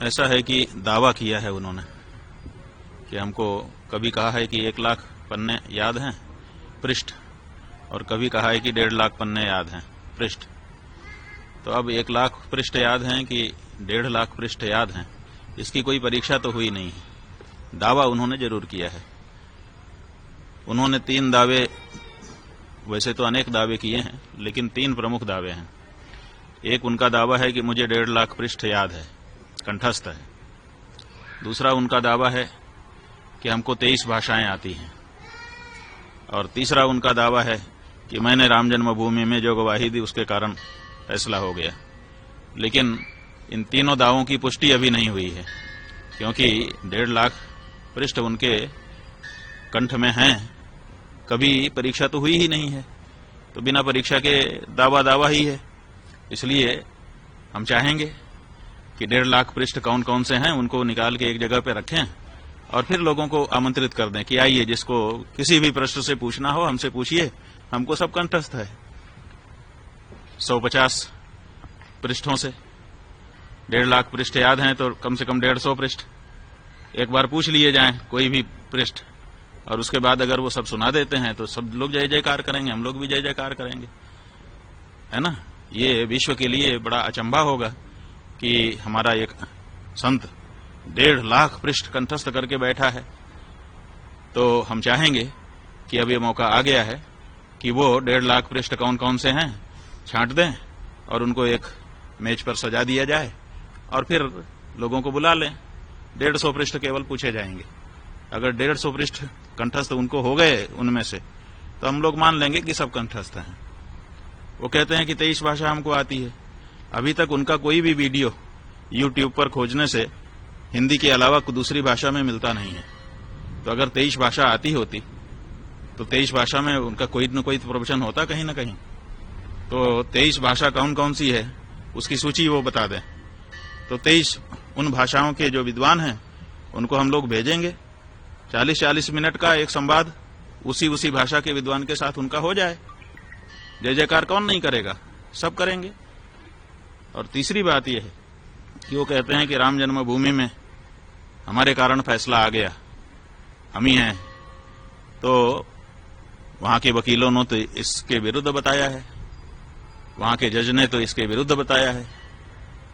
ऐसा है कि दावा किया है उन्होंने कि हमको कभी कहा है कि 1 लाख पन्ने याद हैं पृष्ठ, और कभी कहा है कि 1.5 लाख पन्ने याद हैं पृष्ठ। तो अब 1 लाख पृष्ठ याद हैं कि 1.5 लाख पृष्ठ याद हैं, इसकी कोई परीक्षा तो हुई नहीं है। दावा उन्होंने जरूर किया है। उन्होंने 3 दावे, वैसे तो अनेक दावे किए हैं, लेकिन 3 प्रमुख दावे हैं। एक उनका दावा है कि मुझे 1.5 लाख पृष्ठ याद है, कंठस्थ है। दूसरा उनका दावा है कि हमको 23 भाषाएं आती हैं। और तीसरा उनका दावा है कि मैंने राम जन्मभूमि में जो गवाही दी उसके कारण फैसला हो गया। लेकिन इन तीनों दावों की पुष्टि अभी नहीं हुई है, क्योंकि 1.5 लाख पृष्ठ उनके कंठ में हैं, कभी परीक्षा तो हुई ही नहीं है, तो बिना परीक्षा के दावा ही है। इसलिए हम चाहेंगे कि 1.5 लाख पृष्ठ कौन कौन से हैं उनको निकाल के एक जगह पे रखें और फिर लोगों को आमंत्रित कर दें कि आइए, जिसको किसी भी प्रश्न से पूछना हो हमसे पूछिए, हमको सब कंठस्थ है। 150 पृष्ठों से 1.5 लाख पृष्ठ याद हैं, तो कम से कम 150 पृष्ठ एक बार पूछ लिए जाएं, कोई भी पृष्ठ, और उसके बाद अगर वो सब सुना देते हैं तो सब लोग जय जयकार करेंगे, हम लोग भी जय जयकार करेंगे, है ना। ये विश्व के लिए बड़ा अचंभा होगा कि हमारा एक संत 1.5 लाख पृष्ठ कंठस्थ करके बैठा है। तो हम चाहेंगे कि अब ये मौका आ गया है कि वो 1.5 लाख पृष्ठ कौन कौन से हैं छांट दें और उनको एक मेज पर सजा दिया जाए और फिर लोगों को बुला लें। 150 पृष्ठ केवल पूछे जाएंगे। अगर 150 पृष्ठ कंठस्थ उनको हो गए उनमें से, तो हम लोग मान लेंगे कि सब कंठस्थ हैं। वो कहते हैं कि 23 भाषा हमको आती है। अभी तक उनका कोई भी वीडियो YouTube पर खोजने से हिंदी के अलावा दूसरी भाषा में मिलता नहीं है। तो अगर 23 भाषा आती होती तो 23 भाषा में उनका कोई न कोई प्रवचन होता कहीं न कहीं। तो 23 भाषा कौन कौन सी है उसकी सूची वो बता दें। तो 23 उन भाषाओं के जो विद्वान हैं उनको हम लोग भेजेंगे। 40-40 मिनट का एक संवाद उसी भाषा के विद्वान के साथ उनका हो जाए। जय जयकार कौन नहीं करेगा, सब करेंगे। और तीसरी बात यह है कि वो कहते हैं कि राम जन्मभूमि में हमारे कारण फैसला आ गया, हम ही हैं। तो वहां के वकीलों ने तो इसके विरुद्ध बताया है, वहां के जज ने तो इसके विरुद्ध बताया है,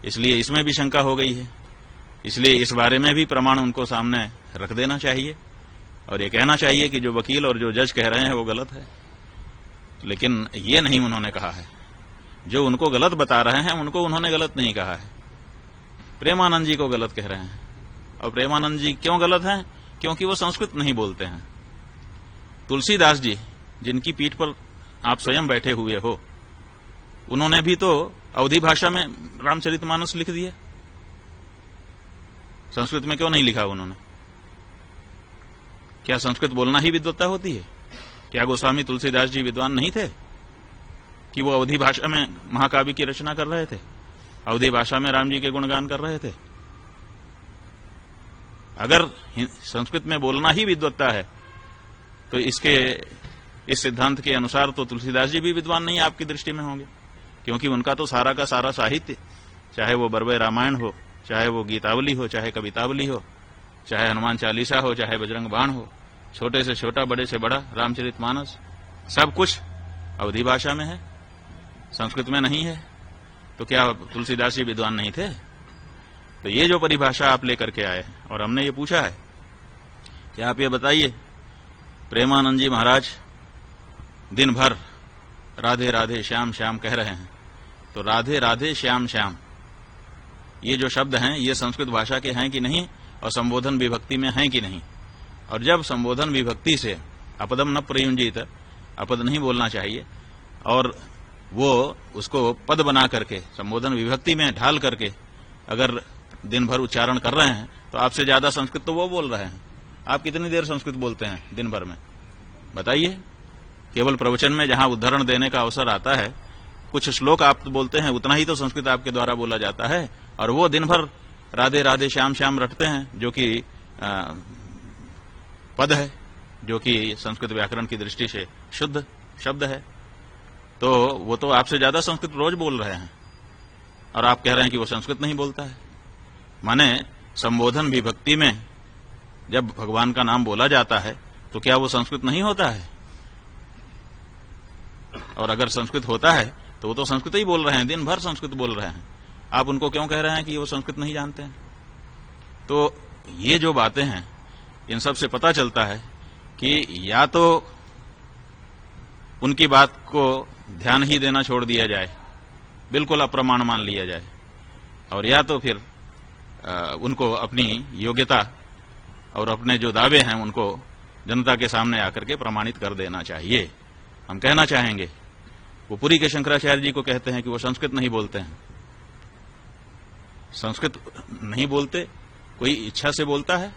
इसलिए इसमें भी शंका हो गई है। इसलिए इस बारे में भी प्रमाण उनको सामने रख देना चाहिए और ये कहना चाहिए कि जो वकील और जो जज कह रहे हैं वो गलत है। लेकिन ये नहीं उन्होंने कहा है। जो उनको गलत बता रहे हैं उनको उन्होंने गलत नहीं कहा है, प्रेमानंद जी को गलत कह रहे हैं। और प्रेमानंद जी क्यों गलत हैं? क्योंकि वो संस्कृत नहीं बोलते हैं। तुलसीदास जी, जिनकी पीठ पर आप स्वयं बैठे हुए हो, उन्होंने भी तो अवधी भाषा में रामचरितमानस लिख दिया। संस्कृत में क्यों नहीं लिखा उन्होंने? क्या संस्कृत बोलना ही विद्वत्ता होती है? क्या गोस्वामी तुलसीदास जी विद्वान नहीं थे कि वो अवधी भाषा में महाकाव्य की रचना कर रहे थे, अवधी भाषा में राम जी के गुणगान कर रहे थे? अगर संस्कृत में बोलना ही विद्वत्ता है तो इस सिद्धांत के अनुसार तो तुलसीदास जी भी विद्वान नहीं आपकी दृष्टि में होंगे, क्योंकि उनका तो सारा का सारा साहित्य, चाहे वो बरवे रामायण हो, चाहे वो गीतावली हो, चाहे कवितावली हो, चाहे हनुमान चालीसा हो, चाहे बजरंग बाण हो, छोटे से छोटा बड़े से बड़ा रामचरितमानस, सब कुछ अवधी भाषा में है, संस्कृत में नहीं है। तो क्या तुलसीदास जी विद्वान नहीं थे? तो ये जो परिभाषा आप लेकर के आए और हमने ये पूछा है कि आप ये बताइए, प्रेमानंद जी महाराज दिन भर राधे राधे श्याम श्याम कह रहे हैं, तो राधे राधे श्याम श्याम ये जो शब्द हैं ये संस्कृत भाषा के हैं कि नहीं, और संबोधन विभक्ति में हैं कि नहीं? और जब संबोधन विभक्ति से अपदम न प्रयुंजित, अपद नहीं बोलना चाहिए, और वो उसको पद बना करके संबोधन विभक्ति में ढाल करके अगर दिन भर उच्चारण कर रहे हैं, तो आपसे ज्यादा संस्कृत तो वो बोल रहे हैं। आप कितनी देर संस्कृत बोलते हैं दिन भर में, बताइए? केवल प्रवचन में जहां उदाहरण देने का अवसर आता है, कुछ श्लोक आप बोलते हैं, उतना ही तो संस्कृत आपके द्वारा बोला जाता है, और वो दिन भर राधे राधे श्याम श्याम रटते हैं, जो कि पद है, जो कि संस्कृत व्याकरण की दृष्टि से शुद्ध शब्द है। तो वो तो आपसे ज्यादा संस्कृत रोज बोल रहे हैं और आप कह रहे हैं कि वो संस्कृत नहीं बोलता है। माने संबोधन विभक्ति में जब भगवान का नाम बोला जाता है तो क्या वो संस्कृत नहीं होता है? और अगर संस्कृत होता है तो वो तो संस्कृत ही बोल रहे हैं, दिन भर संस्कृत बोल रहे हैं। आप उनको क्यों कह रहे हैं कि वो संस्कृत नहीं जानते हैं? तो ये जो बातें हैं, इन सब से पता चलता है कि या तो उनकी बात को ध्यान ही देना छोड़ दिया जाए, बिल्कुल अप्रमाण मान लिया जाए, और या तो फिर उनको अपनी योग्यता और अपने जो दावे हैं उनको जनता के सामने आकर के प्रमाणित कर देना चाहिए। हम कहना चाहेंगे, वो पुरी के शंकराचार्य जी को कहते हैं कि वो संस्कृत नहीं बोलते हैं। संस्कृत नहीं बोलते, कोई इच्छा से बोलता है?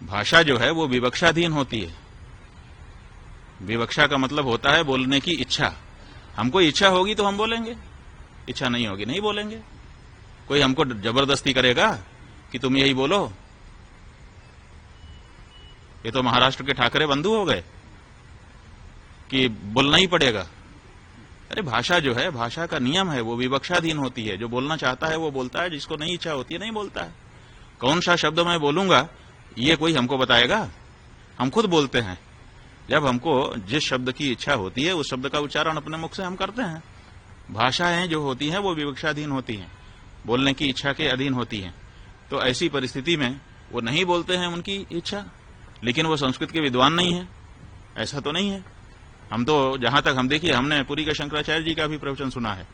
भाषा जो है वो विवक्षाधीन होती है। विवक्षा का मतलब होता है बोलने की इच्छा। हमको इच्छा होगी तो हम बोलेंगे, इच्छा नहीं होगी नहीं बोलेंगे। कोई हमको जबरदस्ती करेगा कि तुम यही बोलो? ये तो महाराष्ट्र के ठाकरे बंधु हो गए कि बोलना ही पड़ेगा। अरे भाषा जो है, भाषा का नियम है, वो विवक्षाधीन होती है। जो बोलना चाहता है वो बोलता है, जिसको नहीं इच्छा होती है नहीं बोलता है। कौन सा शब्द मैं बोलूंगा ये कोई हमको बताएगा? हम खुद बोलते हैं। जब हमको जिस शब्द की इच्छा होती है उस शब्द का उच्चारण अपने मुख से हम करते हैं। भाषाएं जो होती हैं वो विवक्षाधीन होती हैं, बोलने की इच्छा के अधीन होती हैं। तो ऐसी परिस्थिति में वो नहीं बोलते हैं उनकी इच्छा, लेकिन वो संस्कृत के विद्वान नहीं है, ऐसा तो नहीं है। हम तो जहां तक हम देखिए, हमने पुरी के शंकराचार्य जी का भी प्रवचन सुना है,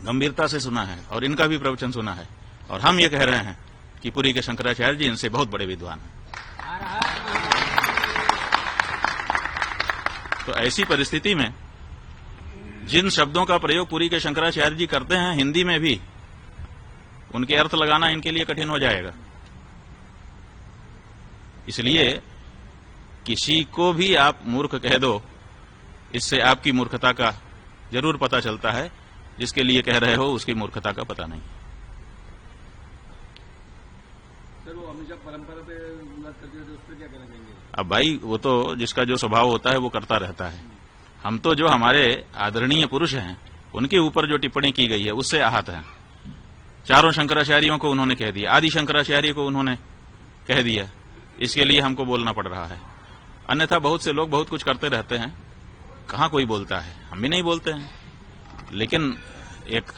गंभीरता से सुना है, और इनका भी प्रवचन सुना है, और हम ये कह रहे हैं कि पुरी के शंकराचार्य जी इनसे बहुत बड़े विद्वान हैं। तो ऐसी परिस्थिति में जिन शब्दों का प्रयोग पुरी के शंकराचार्य जी करते हैं हिंदी में भी, उनके अर्थ लगाना इनके लिए कठिन हो जाएगा। इसलिए किसी को भी आप मूर्ख कह दो, इससे आपकी मूर्खता का जरूर पता चलता है। जिसके लिए कह रहे हो उसकी मूर्खता का पता नहीं। सर वो हमेशा परंपरा पे बात करते हैं, तो उस पर क्या कहना चाहेंगे? अब भाई वो तो जिसका जो स्वभाव होता है वो करता रहता है। हम तो जो हमारे आदरणीय पुरुष हैं उनके ऊपर जो टिप्पणी की गई है उससे आहत हैं। चारों शंकराचार्यों को उन्होंने कह दिया, आदि शंकराचार्य को उन्होंने कह दिया, इसके लिए हमको बोलना पड़ रहा है। अन्यथा बहुत से लोग बहुत कुछ करते रहते हैं, कहां कोई बोलता है? हम भी नहीं बोलते हैं। लेकिन एक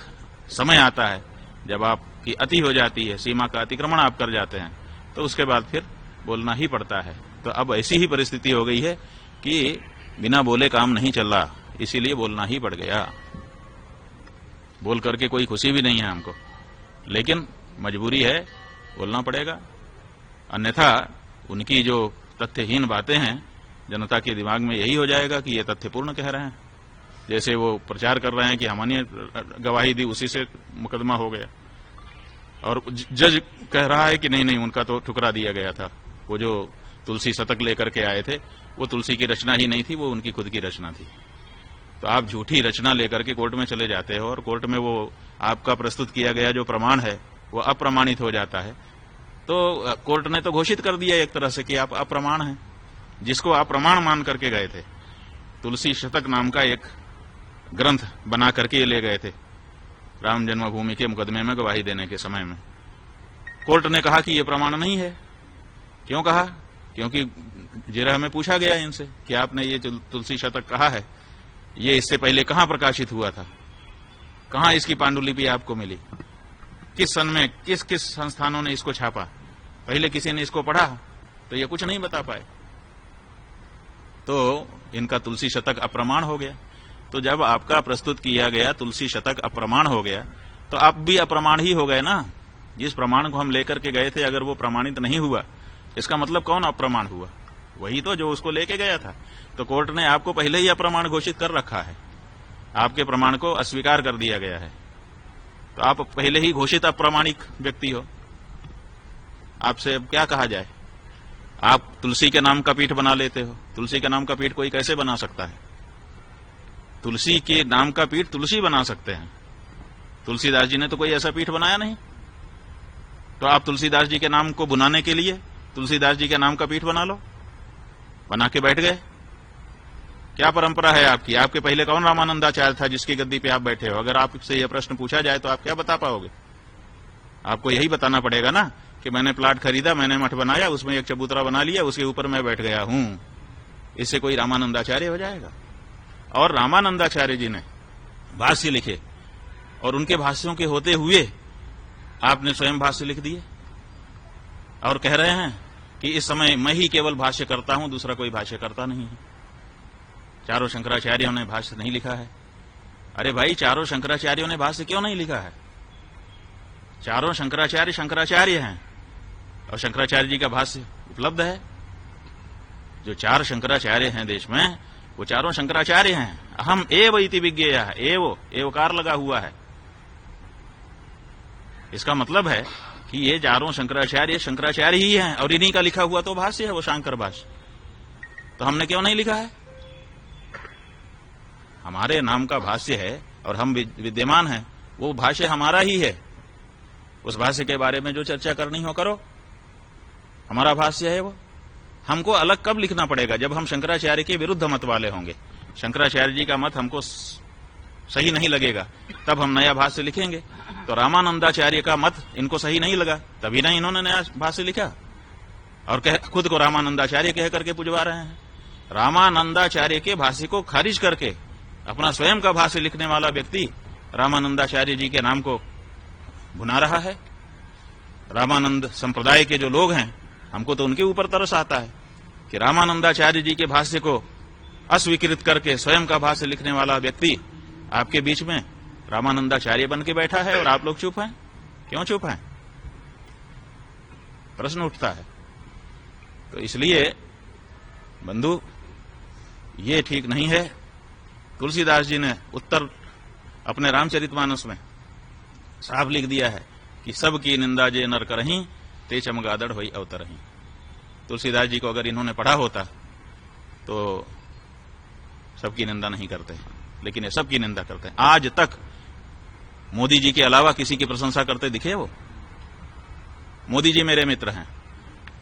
समय आता है जब आपकी अति हो जाती है, सीमा का अतिक्रमण आप कर जाते हैं, तो उसके बाद फिर बोलना ही पड़ता है। तो अब ऐसी ही परिस्थिति हो गई है कि बिना बोले काम नहीं चल रहा, इसीलिए बोलना ही पड़ गया। बोल करके कोई खुशी भी नहीं है हमको, लेकिन मजबूरी है, बोलना पड़ेगा। अन्यथा उनकी जो तथ्यहीन बातें हैं, जनता के दिमाग में यही हो जाएगा कि ये तथ्यपूर्ण कह रहे हैं। जैसे वो प्रचार कर रहे हैं कि हमने गवाही दी, उसी से मुकदमा हो गया, और जज कह रहा है कि नहीं नहीं उनका तो ठुकरा दिया गया था। वो जो तुलसी शतक लेकर के आए थे वो तुलसी की रचना ही नहीं थी, वो उनकी खुद की रचना थी। तो आप झूठी रचना लेकर के कोर्ट में चले जाते हो, और कोर्ट में वो आपका प्रस्तुत किया गया जो प्रमाण है वो अप्रमाणित हो जाता है। तो कोर्ट ने तो घोषित कर दिया एक तरह से कि आप अप्रमाण हैं, जिसको आप प्रमाण मान करके गए थे। तुलसी शतक नाम का एक ग्रंथ बना करके ले गए थे राम जन्मभूमि के मुकदमे में गवाही देने के समय में। कोर्ट ने कहा कि यह प्रमाण नहीं है। क्यों कहा? क्योंकि जिरह में पूछा गया इनसे कि आपने ये तुलसी शतक कहा है, ये इससे पहले कहां प्रकाशित हुआ था, कहां इसकी पांडुलिपि आपको मिली, किस सन में किस किस संस्थानों ने इसको छापा, पहले किसी ने इसको पढ़ा? तो ये कुछ नहीं बता पाए। तो इनका तुलसी शतक अप्रमाण हो गया। तो जब आपका प्रस्तुत किया गया तुलसी शतक अप्रमाण हो गया, तो आप भी अप्रमाण ही हो गए ना। जिस प्रमाण को हम लेकर के गए थे, अगर वो प्रमाणित नहीं हुआ, इसका मतलब कौन अप्रमाण हुआ? वही तो जो उसको लेके गया था। तो कोर्ट ने आपको पहले ही अप्रमाण घोषित कर रखा है, आपके प्रमाण को अस्वीकार कर दिया गया है। तो आप पहले ही घोषित अप्रामाणिक व्यक्ति हो। आपसे अब क्या कहा जाए? आप तुलसी के नाम का पीठ बना लेते हो। तुलसी के नाम का पीठ कोई कैसे बना सकता है? तुलसी के नाम का पीठ तुलसी बना सकते हैं, तुलसीदास जी ने तो कोई ऐसा पीठ बनाया नहीं। तो आप तुलसीदास जी के नाम को बुनाने के लिए तुलसीदास जी के नाम का पीठ बना लो, बना के बैठ गए। क्या परंपरा है आपकी? आपके पहले कौन रामानंदाचार्य था जिसकी गद्दी पे आप बैठे हो? अगर आपसे यह प्रश्न पूछा जाए तो आप क्या बता पाओगे? आपको यही बताना पड़ेगा ना कि मैंने प्लाट खरीदा, मैंने मठ बनाया, उसमें एक चबूतरा बना लिया, उसके ऊपर मैं बैठ गया हूं। इससे कोई रामानंदाचार्य हो जाएगा? और रामानंदाचार्य जी ने भाष्य लिखे और उनके भाष्यों के होते हुए आपने स्वयं भाष्य लिख दिए और कह रहे हैं कि इस समय मैं ही केवल भाष्य करता हूं, दूसरा कोई भाष्य करता नहीं है। चारों शंकराचार्यों ने भाष्य नहीं लिखा है। अरे भाई, चारों शंकराचार्यों ने भाष्य क्यों नहीं लिखा है? चारों शंकराचार्य शंकराचार्य हैं और शंकराचार्य जी का भाष्य उपलब्ध है। जो चार शंकराचार्य हैं देश में, वो चारों शंकराचार्य हैं। अहम एव इति विज्ञेयः, एवकार लगा हुआ है। इसका मतलब है कि ये चारों शंकराचार्य ही हैं और इन्हीं का लिखा हुआ तो भाष्य है, वो शांकर भाष्य। तो हमने क्यों नहीं लिखा है? हमारे नाम का भाष्य है और हम विद्यमान हैं, वो भाष्य हमारा ही है। उस भाष्य के बारे में जो चर्चा करनी हो करो, हमारा भाष्य है वो। हमको अलग कब लिखना पड़ेगा? जब हम शंकराचार्य के विरुद्ध मत वाले होंगे, शंकराचार्य जी का मत हमको सही नहीं लगेगा, तब हम नया भाष्य लिखेंगे। तो रामानंदाचार्य का मत इनको सही नहीं लगा, तभी ना इन्होंने नया भाष्य लिखा और खुद को रामानंदाचार्य कह करके पुजवा रहे हैं। रामानंदाचार्य के भाष्य को खारिज करके अपना स्वयं का भाष्य लिखने वाला व्यक्ति रामानंदाचार्य जी के नाम को भुना रहा है। रामानंद संप्रदाय के जो लोग हैं, हमको तो उनके ऊपर तरस आता है कि रामानंदाचार्य जी के भाष्य को अस्वीकृत करके स्वयं का भाष्य लिखने वाला व्यक्ति आपके बीच में रामानंदाचार्य बन के बैठा है और आप लोग चुप हैं। क्यों चुप हैं? प्रश्न उठता है। तो इसलिए बंधु, ये ठीक नहीं है। तुलसीदास जी ने उत्तर अपने रामचरितमानस में साफ लिख दिया है कि सबकी निंदा जे नर करहीं, ते चमगादड़ होई अवतरहीं। तुलसीदास जी को अगर इन्होंने पढ़ा होता तो सबकी निंदा नहीं करते, लेकिन ये सबकी निंदा करते हैं। आज तक मोदी जी के अलावा किसी की प्रशंसा करते दिखे वो? मोदी जी मेरे मित्र हैं।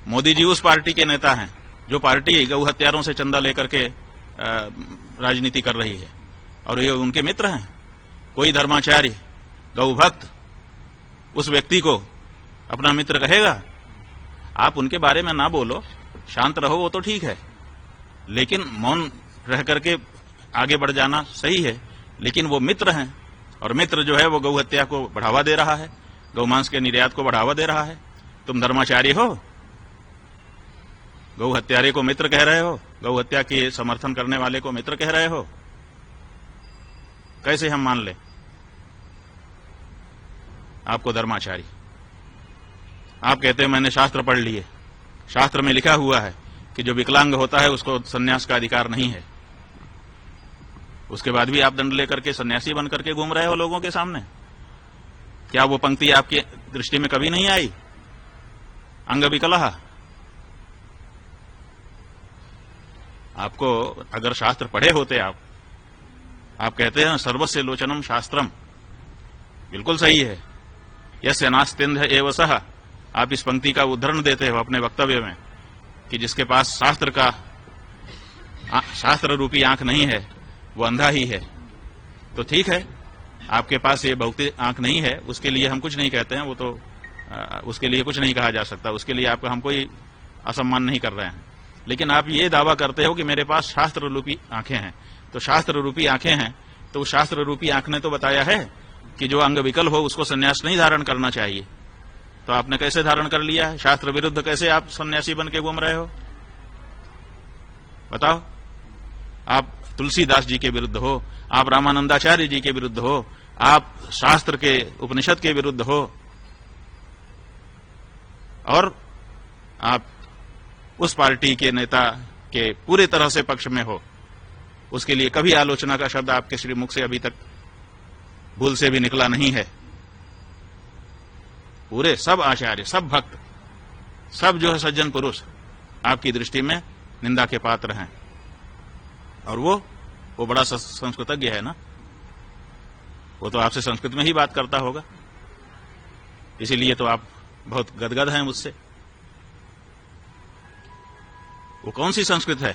मोदी जी उस पार्टी के नेता हैं जो पार्टी गौ हत्यारों से चंदा लेकर के राजनीति कर रही है, और ये उनके मित्र हैं। कोई धर्माचार्य, गौ भक्त उस व्यक्ति को अपना मित्र कहेगा? आप उनके बारे में ना बोलो, शांत रहो, वो तो ठीक है, लेकिन मौन रह करके आगे बढ़ जाना सही है। लेकिन वो मित्र हैं, और मित्र जो है वो गौ हत्या को बढ़ावा दे रहा है, गौ मांस के निर्यात को बढ़ावा दे रहा है। तुम धर्माचार्य हो, गौ हत्यारे को मित्र कह रहे हो, गौ हत्या के समर्थन करने वाले को मित्र कह रहे हो। कैसे हम मान ले आपको धर्माचार्य? आप कहते हैं मैंने शास्त्र पढ़ लिए, शास्त्र में लिखा हुआ है कि जो विकलांग होता है उसको सन्यास का अधिकार नहीं है। उसके बाद भी आप दंड लेकर के सन्यासी बन करके घूम रहे हो लोगों के सामने। क्या वो पंक्ति आपकी दृष्टि में कभी नहीं आई? अंग विकलः। आपको अगर शास्त्र पढ़े होते, आप कहते हैं सर्वस्य लोचनम शास्त्रम, बिल्कुल सही है। यस्य नास्त्यंध एव सः। आप इस पंक्ति का उदाहरण देते हो अपने वक्तव्य में कि जिसके पास शास्त्र रूपी आंख नहीं है वो अंधा ही है। तो ठीक है, आपके पास ये भौतिक आंख नहीं है, उसके लिए हम कुछ नहीं कहते हैं, वो तो उसके लिए कुछ नहीं कहा जा सकता, उसके लिए आपका हम कोई असम्मान नहीं कर रहे हैं। लेकिन आप ये दावा करते हो कि मेरे पास शास्त्र रूपी आंखें हैं। तो शास्त्र रूपी आंखें हैं तो शास्त्र रूपी आंख ने तो बताया है कि जो अंग विकल हो उसको सन्यास नहीं धारण करना चाहिए। तो आपने कैसे धारण कर लिया है? शास्त्र विरुद्ध कैसे आप सन्यासी बन के घूम रहे हो? बताओ। आप तुलसीदास जी के विरुद्ध हो, आप रामानंदाचार्य जी के विरुद्ध हो, आप शास्त्र के उपनिषद के विरुद्ध हो, और आप उस पार्टी के नेता के पूरे तरह से पक्ष में हो। उसके लिए कभी आलोचना का शब्द आपके श्री मुख से अभी तक भूल से भी निकला नहीं है। पूरे सब आचार्य, सब भक्त, सब जो है सज्जन पुरुष आपकी दृष्टि में निंदा के पात्र हैं। और वो बड़ा संस्कृतज्ञ है ना, वो तो आपसे संस्कृत में ही बात करता होगा, इसीलिए तो आप बहुत गदगद हैं मुझसे। वो कौन सी संस्कृत है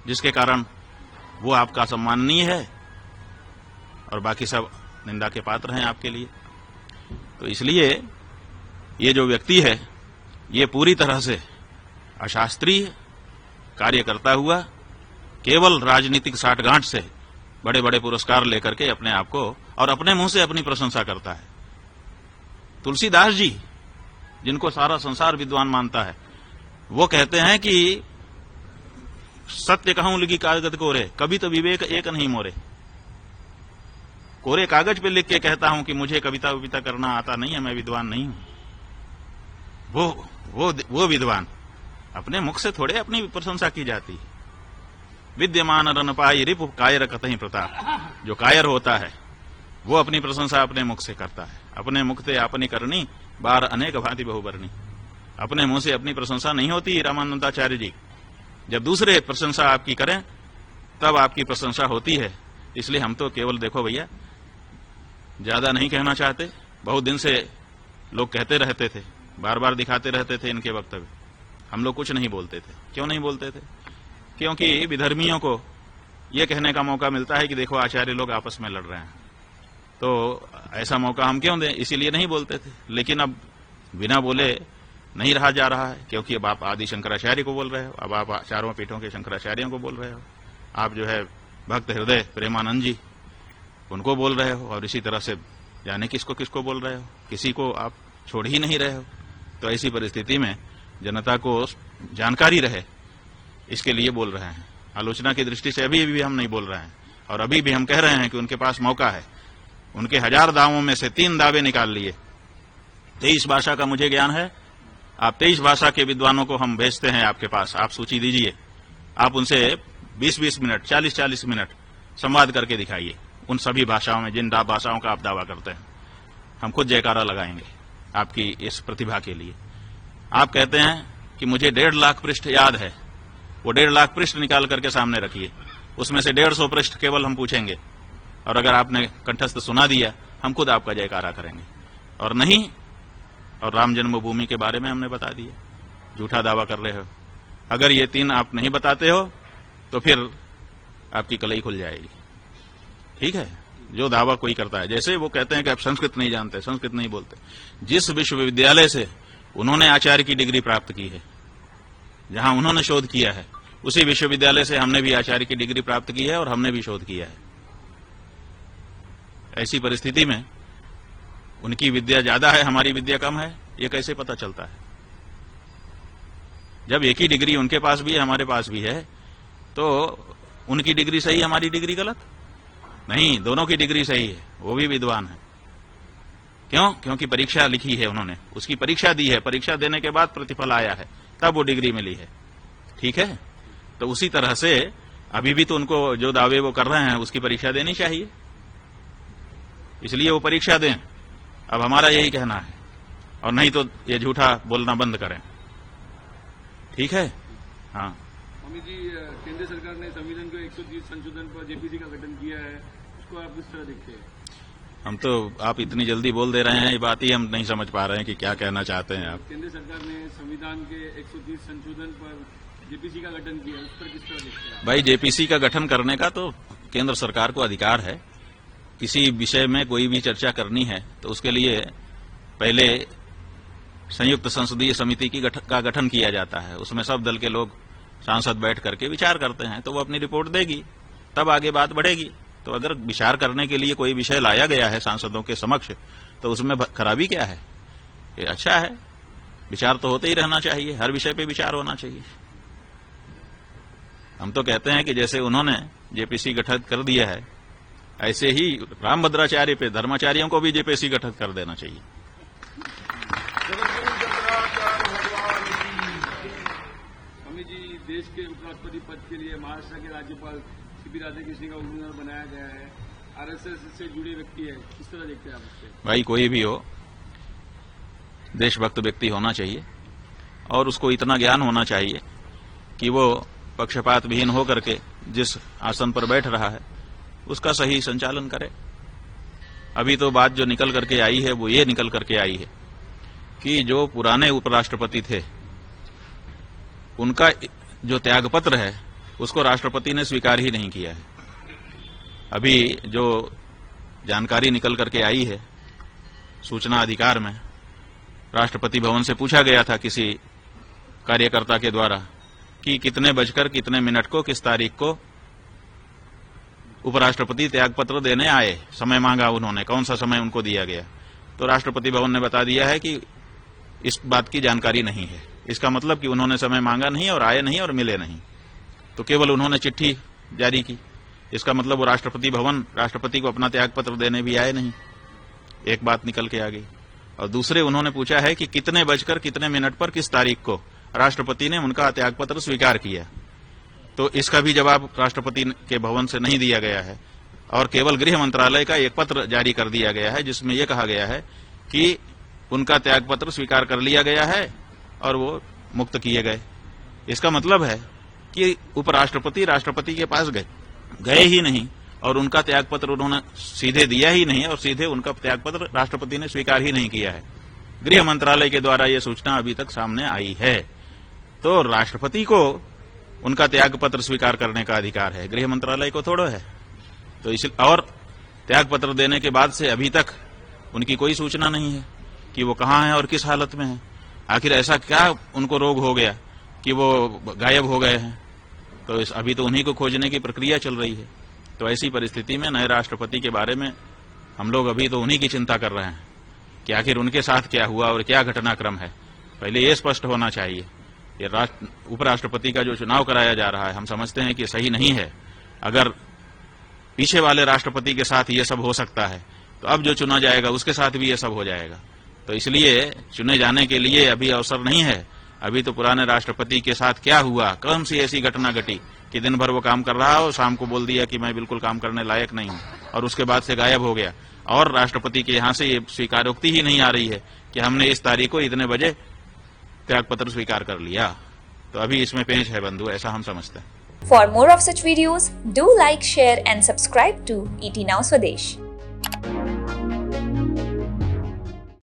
जिसके कारण वो आपका सम्माननीय है और बाकी सब निंदा के पात्र हैं आपके लिए? तो इसलिए ये जो व्यक्ति है ये पूरी तरह से अशास्त्रीय कार्य करता हुआ केवल राजनीतिक साठगांठ से बड़े बड़े पुरस्कार लेकर के अपने आप को और अपने मुंह से अपनी प्रशंसा करता है। तुलसीदास जी, जिनको सारा संसार विद्वान मानता है, वो कहते हैं कि सत्य कहूं लिखी कागज कोरे, कभी तो विवेक एक नहीं मोरे। कोरे कागज पे लिख के कहता हूं कि मुझे कविता विविता करना आता नहीं है, मैं विद्वान नहीं हूं। वो विद्वान, अपने मुख से थोड़े अपनी प्रशंसा की जाती है। विद्यमान रन पाई रिपु कायर कतहि प्रताप। जो कायर होता है वो अपनी प्रशंसा अपने मुख से करता है। अपने मुख से अपनी करनी बार अनेक भांति बहुबरनी। अपने मुंह से अपनी प्रशंसा नहीं होती रामानंदाचार्य जी। जब दूसरे प्रशंसा आपकी करें तब आपकी प्रशंसा होती है। इसलिए हम तो केवल देखो भैया, ज्यादा नहीं कहना चाहते। बहुत दिन से लोग कहते रहते थे, बार बार दिखाते रहते थे इनके वक्तव्य। हम लोग कुछ नहीं बोलते थे। क्यों नहीं बोलते थे? क्योंकि विधर्मियों को यह कहने का मौका मिलता है कि देखो आचार्य लोग आपस में लड़ रहे हैं, तो ऐसा मौका हम क्यों दें, इसीलिए नहीं बोलते थे। लेकिन अब बिना बोले नहीं रहा जा रहा है, क्योंकि अब आप आदि शंकराचार्य को बोल रहे हो, अब आप चारों पीठों के शंकराचार्यों को बोल रहे हो, आप जो है भक्त हृदय प्रेमानंद जी उनको बोल रहे हो, और इसी तरह से जाने किसको किसको बोल रहे हो, किसी को आप छोड़ ही नहीं रहे हो। तो ऐसी परिस्थिति में जनता को जानकारी रहे, इसके लिए बोल रहे हैं। आलोचना की दृष्टि से अभी भी हम नहीं बोल रहे हैं, और अभी भी हम कह रहे हैं कि उनके पास मौका है। उनके 1000 दावों में से 3 दावे निकाल लिए। 23 भाषा का मुझे ज्ञान है। आप 23 भाषा के विद्वानों को हम भेजते हैं आपके पास, आप सूची दीजिए। आप उनसे 20-20 मिनट, 40-40 मिनट संवाद करके दिखाइए उन सभी भाषाओं में जिन भाषाओं का आप दावा करते हैं। हम खुद जयकारा लगाएंगे आपकी इस प्रतिभा के लिए। आप कहते हैं कि मुझे 1.5 लाख पृष्ठ याद है, वो 1.5 लाख पृष्ठ निकाल करके सामने रखिए। उसमें से 150 पृष्ठ केवल हम पूछेंगे, और अगर आपने कंठस्थ सुना दिया हम खुद आपका जयकारा करेंगे। और नहीं, और राम जन्मभूमि के बारे में हमने बता दिया, झूठा दावा कर रहे हो। अगर ये 3 आप नहीं बताते हो तो फिर आपकी कलई खुल जाएगी। ठीक है? जो दावा कोई करता है, जैसे वो कहते हैं कि आप संस्कृत नहीं जानते, संस्कृत नहीं बोलते। जिस विश्वविद्यालय से उन्होंने आचार्य की डिग्री प्राप्त की है, जहां उन्होंने शोध किया है, उसी विश्वविद्यालय से हमने भी आचार्य की डिग्री प्राप्त की है और हमने भी शोध किया है। ऐसी परिस्थिति में उनकी विद्या ज्यादा है, हमारी विद्या कम है, ये कैसे पता चलता है? जब एक ही डिग्री उनके पास भी है, हमारे पास भी है, तो उनकी डिग्री सही, हमारी डिग्री गलत? नहीं, दोनों की डिग्री सही है। वो भी विद्वान है। क्यों? क्योंकि परीक्षा लिखी है उन्होंने, उसकी परीक्षा दी है, परीक्षा देने के बाद प्रतिफल आया है, तब वो डिग्री मिली है। ठीक है? तो उसी तरह से अभी भी तो उनको जो दावे वो कर रहे हैं उसकी परीक्षा देनी चाहिए, इसलिए वो परीक्षा दें। अब हमारा यही कहना है, और नहीं तो ये झूठा बोलना बंद करें। ठीक है? हाँ। अमित जी, केंद्र सरकार ने संविधान के 130 संशोधन पर जेपीसी का गठन किया है, उसको आप किस तरह देखते हैं? हम तो, आप इतनी जल्दी बोल दे रहे हैं, ये बात ही हम नहीं समझ पा रहे हैं कि क्या कहना चाहते हैं आप। केंद्र सरकार ने संविधान के 130 संशोधन पर जेपीसी का गठन किया, उस पर किस तरह देखते हैं? भाई, जेपीसी का गठन करने का तो केंद्र सरकार को अधिकार है। किसी विषय में कोई भी चर्चा करनी है तो उसके लिए पहले संयुक्त संसदीय समिति का गठन किया जाता है। उसमें सब दल के लोग, सांसद बैठ करके विचार करते हैं, तो वो अपनी रिपोर्ट देगी, तब आगे बात बढ़ेगी। तो अगर विचार करने के लिए कोई विषय लाया गया है सांसदों के समक्ष, तो उसमें खराबी क्या है? ये अच्छा है, विचार तो होते ही रहना चाहिए, हर विषय पे विचार होना चाहिए। हम तो कहते हैं कि जैसे उन्होंने जेपीसी गठित कर दिया है, ऐसे ही रामभद्राचार्य पे, धर्माचार्यों को भी जेपीसी गठित कर देना चाहिए। अमित जी, देश के उपराष्ट्रपति पद के लिए महाराष्ट्र के राज्यपाल सीपी राधाकृष्णन का उम्मीदवार बनाया गया है। आरएसएस से जुड़े व्यक्ति है, किस तरह देखते हैं आप उससे? भाई, कोई भी हो, देशभक्त व्यक्ति होना चाहिए, और उसको इतना ज्ञान होना चाहिए कि वो पक्षपात विहीन होकर के जिस आसन पर बैठ रहा है उसका सही संचालन करे। अभी तो बात जो निकल करके आई है वो ये निकल करके आई है कि जो पुराने उपराष्ट्रपति थे उनका जो त्यागपत्र है उसको राष्ट्रपति ने स्वीकार ही नहीं किया है। अभी जो जानकारी निकल करके आई है सूचना अधिकार में राष्ट्रपति भवन से पूछा गया था किसी कार्यकर्ता के द्वारा कि कितने बजकर कितने मिनट को किस तारीख को उपराष्ट्रपति त्यागपत्र देने आए, समय मांगा उन्होंने, कौन सा समय उनको दिया गया। तो राष्ट्रपति भवन ने बता दिया है कि इस बात की जानकारी नहीं है। इसका मतलब कि उन्होंने समय मांगा नहीं और आए नहीं और मिले नहीं, तो केवल उन्होंने चिट्ठी जारी की। इसका मतलब वो राष्ट्रपति भवन राष्ट्रपति को अपना त्यागपत्र देने भी आए नहीं। एक बात निकल के आ गई। और दूसरे उन्होंने पूछा है कि कितने बजकर कितने मिनट पर किस तारीख को राष्ट्रपति ने उनका त्यागपत्र स्वीकार किया, तो इसका भी जवाब राष्ट्रपति के भवन से नहीं दिया गया है और केवल गृह मंत्रालय का एक पत्र जारी कर दिया गया है जिसमें यह कहा गया है कि उनका त्यागपत्र स्वीकार कर लिया गया है और वो मुक्त किए गए। इसका मतलब है कि उपराष्ट्रपति राष्ट्रपति के पास गए ही नहीं और उनका त्यागपत्र उन्होंने सीधे दिया ही नहीं और सीधे उनका त्यागपत्र राष्ट्रपति ने स्वीकार ही नहीं किया है। गृह मंत्रालय के द्वारा यह सूचना अभी तक सामने आई है। तो राष्ट्रपति को उनका त्यागपत्र स्वीकार करने का अधिकार है, गृह मंत्रालय को थोड़ा है। तो इस और त्यागपत्र देने के बाद से अभी तक उनकी कोई सूचना नहीं है कि वो कहाँ है और किस हालत में है। आखिर ऐसा क्या उनको रोग हो गया कि वो गायब हो गए हैं। तो अभी तो उन्हीं को खोजने की प्रक्रिया चल रही है। तो ऐसी परिस्थिति में नए राष्ट्रपति के बारे में हम लोग अभी तो उन्हीं की चिंता कर रहे हैं कि आखिर उनके साथ क्या हुआ और क्या घटनाक्रम है। पहले ये स्पष्ट होना चाहिए। ये उपराष्ट्रपति का जो चुनाव कराया जा रहा है, हम समझते हैं कि सही नहीं है। अगर पीछे वाले राष्ट्रपति के साथ ये सब हो सकता है, तो अब जो चुना जाएगा उसके साथ भी ये सब हो जाएगा। तो इसलिए चुने जाने के लिए अभी अवसर नहीं है। अभी तो पुराने राष्ट्रपति के साथ क्या हुआ, कौन सी ऐसी घटना घटी कि दिन भर वो काम कर रहा हो, शाम को बोल दिया कि मैं बिल्कुल काम करने लायक नहीं हूं और उसके बाद से गायब हो गया। और राष्ट्रपति के यहां से ये स्वीकारोक्ति ही नहीं आ रही है कि हमने इस तारीख को इतने बजे त्यागपत्र स्वीकार कर लिया। तो अभी इसमें पेंच है बंधु, ऐसा हम समझते हैं। For more of such videos, do like, share and subscribe to ET Now Swadesh.